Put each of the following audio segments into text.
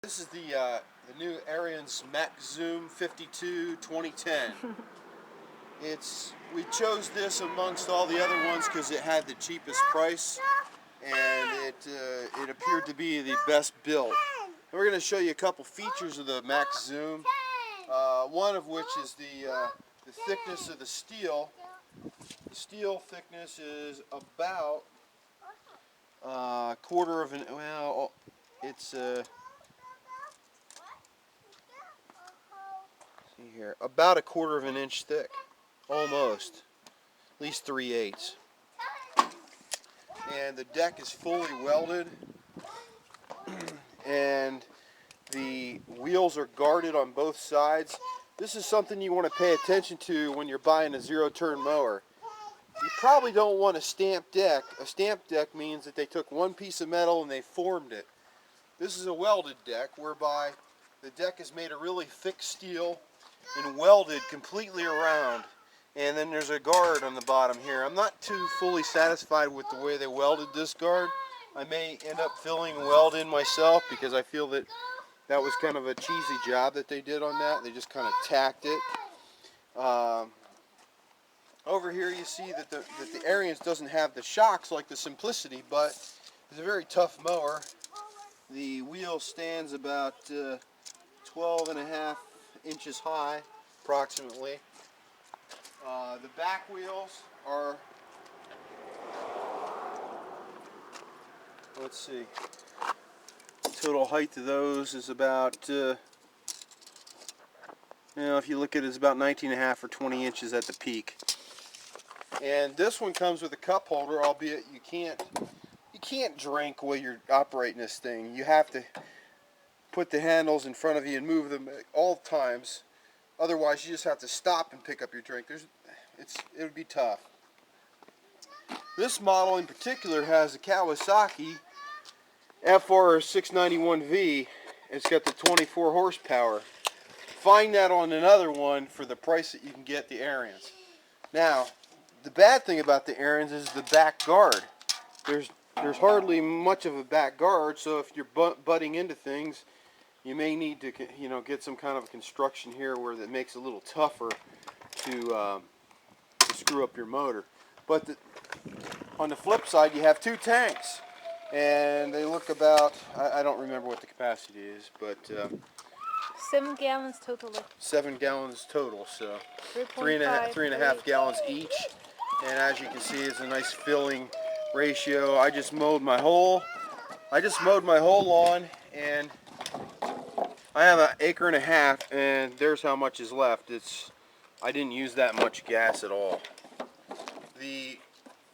This is the new Ariens Zoom 52 2010. We chose this amongst all the other ones because it had the cheapest price and it appeared to be the best built. And we're going to show you a couple features of the Max Zoom. One of which is the thickness of the steel. The steel thickness is about a quarter of an, well, it's see here, about a quarter of an inch thick, almost, at least 3/8. And the deck is fully welded, and the wheels are guarded on both sides. This is something you want to pay attention to when you're buying a zero-turn mower. You probably don't want a stamped deck. A stamped deck means that they took one piece of metal and they formed it. This is a welded deck, whereby the deck is made of really thick steel and welded completely around. And then there's a guard on the bottom here. I'm not too fully satisfied with the way they welded this guard. I may end up filling weld in myself because I feel that that was kind of a cheesy job that they did on that. They just kind of tacked it. Over here you see that the Ariens doesn't have the shocks like the Simplicity, but it's a very tough mower. The wheel stands about 12.5 inches high, approximately. The back wheels are, let's see, total height of those is about, if you look at it, it's about 19.5 or 20 inches at the peak. And this one comes with a cup holder, albeit you can't drink while you're operating this thing. You have to put the handles in front of you and move them all times. Otherwise, you just have to stop and pick up your drink. It would be tough. This model in particular has a Kawasaki FR691V. It's got the 24 horsepower. Find that on another one for the price that you can get the Ariens. Now, the bad thing about the Ariens is the back guard. There's hardly much of a back guard, so if you're butting into things, you may need to get some kind of a construction here where that makes it a little tougher to screw up your motor. But on the flip side, you have two tanks, and they look about, I don't remember what the capacity is, but 7 gallons total. 7 gallons total, so 3.5, 3.5 gallons each. And as you can see, it's a nice filling ratio. I just mowed my whole lawn, and I have an acre and a half, and there's how much is left. I didn't use that much gas at all. The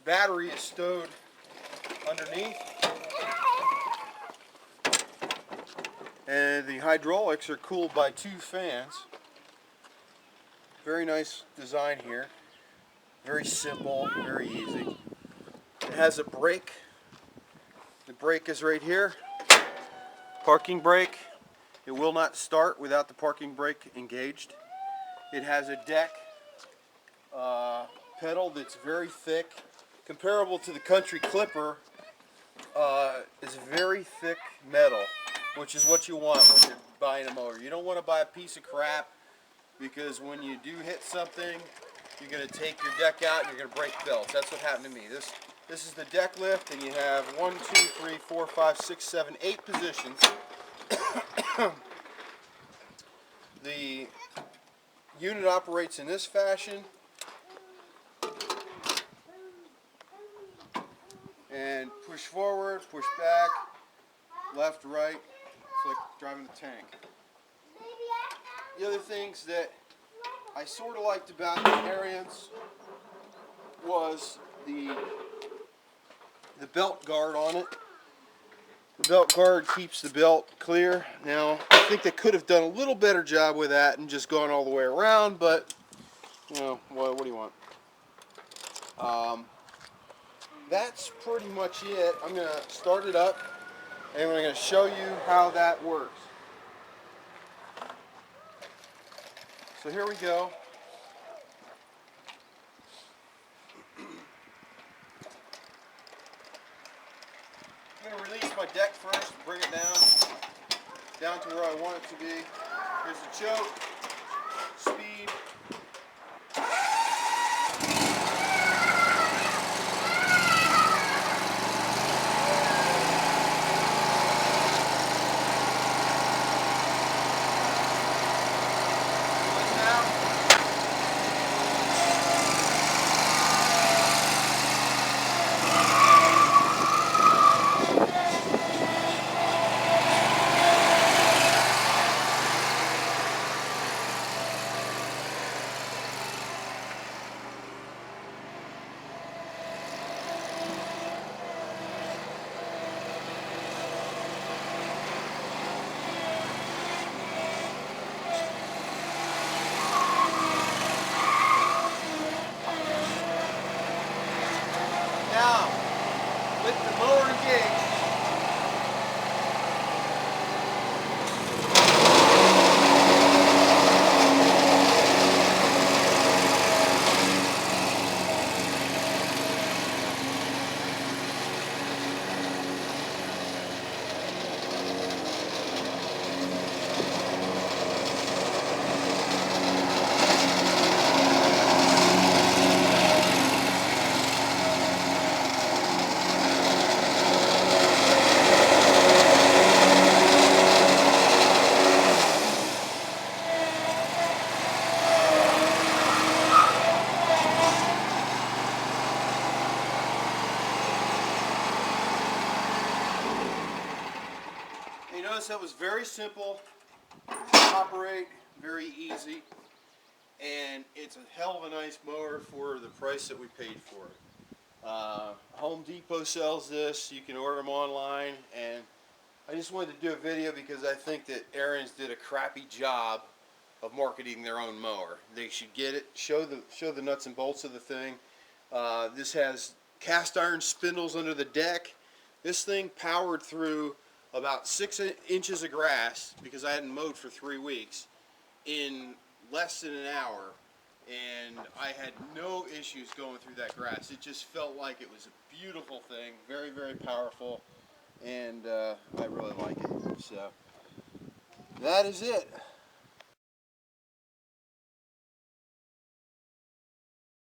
battery is stowed underneath, and the hydraulics are cooled by 2 fans. Very nice design here. Very simple, very easy. It has a brake. The brake is right here. Parking brake. It will not start without the parking brake engaged. It has a deck pedal that's very thick, comparable to the Country Clipper. It's very thick metal, which is what you want when you're buying a mower. You don't want to buy a piece of crap, because when you do hit something, you're going to take your deck out and you're going to break belts. That's what happened to me. This is the deck lift, and you have 1, 2, 3, 4, 5, 6, 7, 8 positions. The unit operates in this fashion, and push forward, push back, left, right. It's like driving a tank. The other things that I sort of liked about the Ariens was the belt guard on it. The belt guard keeps the belt clear. Now, I think they could have done a little better job with that and just gone all the way around, but, what do you want? That's pretty much it. I'm going to start it up, and I'm going to show you how that works. So here we go. I'm going to release my deck first, bring it down. down to where I want it to be. Here's the choke, speed. Now, with the mower engaged, you notice that was very simple to operate, very easy, and it's a hell of a nice mower for the price that we paid for it. Home Depot sells this. You can order them online, and I just wanted to do a video because I think that Ariens did a crappy job of marketing their own mower. They should get it, show the nuts and bolts of the thing. This has cast iron spindles under the deck. This thing powered through about 6 inches of grass, because I hadn't mowed for 3 weeks, in less than an hour, and I had no issues going through that grass. It just felt like it was a beautiful thing, very, very powerful, and I really like it. So that is it.